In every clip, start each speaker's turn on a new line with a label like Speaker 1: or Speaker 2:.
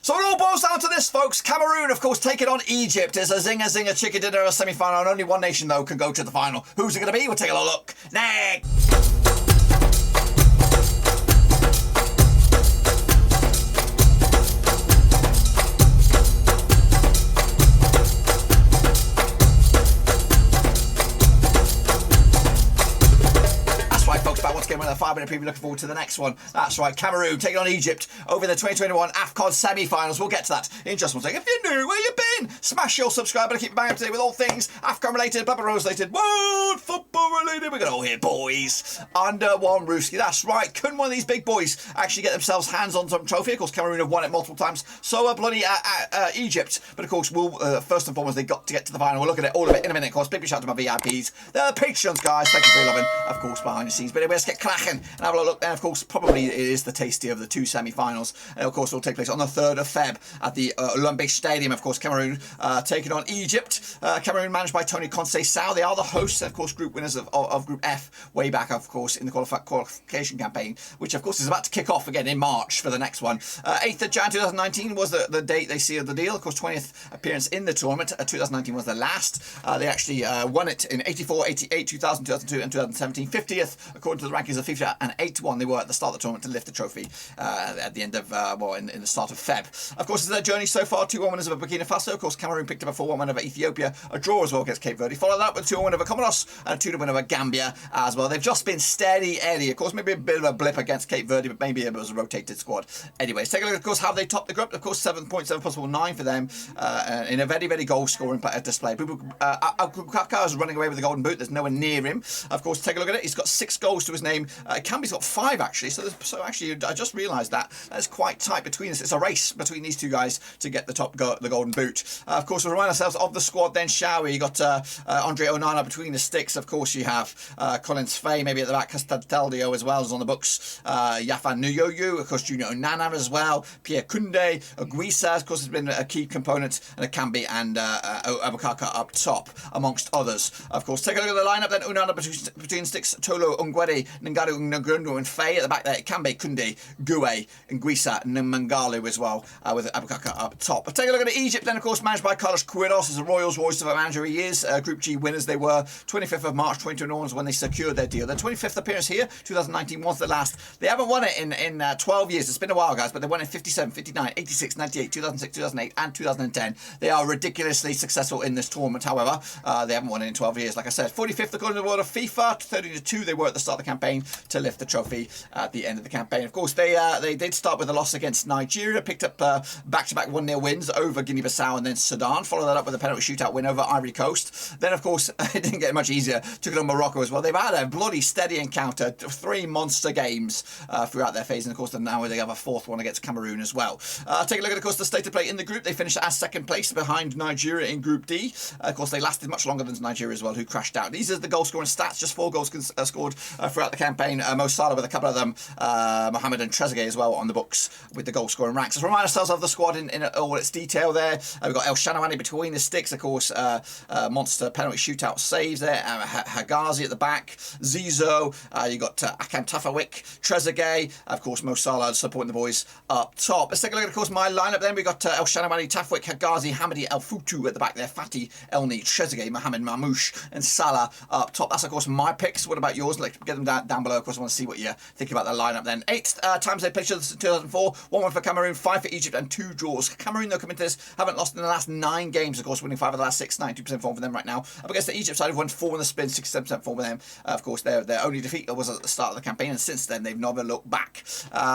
Speaker 1: So it all boils down to this, folks. Cameroon, of course, taking on Egypt. It's a zinger chicken dinner semi-final, and only one nation, though, can go to the final. Who's it going to be? We'll take a look next. Once again, with a 5-minute preview, looking forward to the next one. That's right, Cameroon taking on Egypt over the 2021 AFCON semi-finals. We'll get to that in just one second. If you're new, where you been? Smash your subscribe and keep banging up to date with all things AFCON related, Bubba Rose related, world football related. We're going to all hear boys under one rooski. That's right. Couldn't one of these big boys actually get themselves hands on some trophy? Of course, Cameroon have won it multiple times. So bloody Egypt. But of course, we'll first and foremost, they got to get to the final. We'll look at it all of it in a minute. Of course, big shout out to my VIPs, the Patreons, guys. Thank you for your loving, of course, behind the scenes. But anyway, let's get cracking and have a look. And of course, probably it is the tastier of the two semi-finals. And of course, it will take place on the 3rd of Feb at the Olympic Stadium. Of course, Cameroon taking on Egypt. Cameroon managed by Tony Conceição. They are the hosts, of course, group winners of Group F way back, of course, in the qualification campaign, which of course is about to kick off again in March for the next one. 8th of Jan 2019 was the date they sealed the deal. Of course, 20th appearance in the tournament. 2019 was the last. They actually won it in 84, 88, 2000, 2002 and 2017. 50th according to the rankings of FIFA, and 8-1 they were at the start of the tournament to lift the trophy at the end of, in the start of Feb. Of course, it's their journey so far. 2-1 winners over Burkina Faso. Of course, Cameroon picked up a 4-1 win over Ethiopia. A draw as well against Cape Verde. Followed that with a 2-1 win over Comoros and a 2-1 win over Gambia as well. They've just been steady Eddie. Of course, maybe a bit of a blip against Cape Verde, but maybe it was a rotated squad. Anyways, take a look, of course, how they topped the group. Of course, 7.7 possible 9 for them in a very, very goal-scoring display. Abubakar is running away with the golden boot. There's no one near him. Of course, take a look at it. He's got 6 goals to his name. Cambi's got 5, actually. So actually, I just realised that's quite tight between us. It's a race between these two guys to get the golden boot. Of course, we'll remind ourselves of the squad then, shall we? You got Andre Onana between the sticks. Of course, you have Collins Fay, maybe at the back. Castaldio as well as on the books. Yafan Nuyoyu, of course, Junior Onana as well. Pierre Koundé, Guisa, of course, has been a key component, and a Cambi and Abubakar up top, amongst others. Of course, take a look at the lineup then. Onana between sticks, Tolo, Ungwede, Ngadu, Ngundu, and Fay at the back there. Cambi, Koundé, Goué, Nguisa, and Mangalu as well, with Abubakar up top. But take a look at Egypt then, of course, managed by Carlos Queiroz as the Royals' voice of a manager he is. Group G winners they were. 25th of March 2021 was when they secured their deal. Their 25th appearance here, 2019 was the last. They haven't won it in 12 years. It's been a while, guys, but they won in 57, 59, 86, 98, 2006, 2008, and 2010. They are ridiculously successful in this tournament, however. They haven't won it in 12 years, like I said. 45th according to the world of FIFA, 30-2 they were at the start of the campaign to lift the trophy at the end of the campaign. Of course, they did start with a loss against Nigeria, picked up back-to-back 1-0 wins over Guinea-Bissau and then Sudan, followed that up with a penalty shootout win over Ivory Coast. Then, of course, it didn't get much easier. Took it on Morocco as well. They've had a bloody steady encounter, 3 monster games throughout their phase, and of course now they have a 4th one against Cameroon as well. Take a look at, of course, the state of play in the group. They finished as 2nd place behind Nigeria in Group D. Of course, they lasted much longer than Nigeria as well, who crashed out. These are the goal-scoring stats, just 4 goals scored throughout the campaign. Mo Salah with a couple of them, Mohamed and Trezeguet as well on the books with the goal-scoring ranks. Let's remind ourselves of the squad in all its detail there. We've got El Shanawani between the sticks, of course, monster penalty shootout saves there. Hagazi at the back, Zizo, you got Akan Tafawik, Trezeguet, of course, Mo Salah supporting the boys up top. Let's take a look at, of course, my lineup then. We've got El Shanawani, Tafawik, Hagazi, Hamadi, El Futu at the back there, Fatih, Elneny, Trezeguet, Mohamed Mamouche, and Salah up top. That's, of course, my picks. What about yours? Let's get them down below. Of course, I want to see what you think about the lineup then. 8 times they played each other since 2004, 1-1 for Cameroon, 5 for Egypt, and 2 draws. Cameroon, though, coming to this, haven't lost in the last 9 games, of course, winning 5 of the last 6, 92% form for them right now. Up against the Egypt side, who've won 4 in the spin, 67% form for them. Of course, their only defeat was at the start of the campaign, and since then, they've never looked back.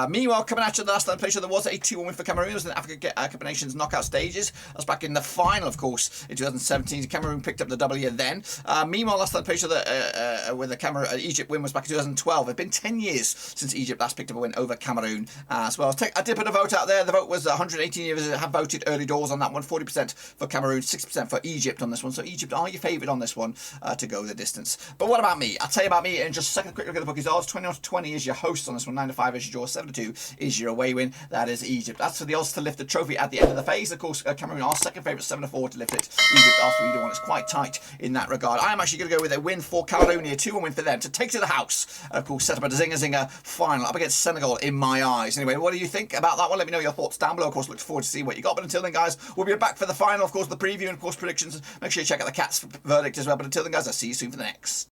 Speaker 1: Meanwhile, coming at you, the last time played, there was a 2-1 win for Cameroon. It was in the Africa Cup of Nations knockout stages. That was back in the final, of course, in 2017. Cameroon picked up the W then. Meanwhile, last time played with the Egypt win was back in 2012. It's been 10 years since Egypt last picked up a win over Cameroon as well. I did put a vote out there. The vote was 118 years have voted early doors on that one. 40% for Cameroon, 60% for Egypt on this one. So Egypt are your favourite on this one to go the distance. But what about me? I'll tell you about me in just a second. Quick look at the bookies odds. 20-20 is your host on this one. 9-5 is your draw. 7-2 is your away win. That is Egypt. That's for the odds to lift the trophy at the end of the phase. Of course, Cameroon are second favourite, 7-4 to lift it. Egypt are 3-1. It's quite tight in that regard. I am actually going to go with a win for Cameroon here. 2-1 win for them to take to the house. And of course, set up a zinger final up against Senegal in my eyes. Anyway, what do you think about that one? Let me know your thoughts down below. Of course, look forward to see what you got. But until then, guys, we'll be back for the final, of course, the preview and, of course, predictions. Make sure you check out the Cats verdict as well. But until then, guys, I'll see you soon for the next.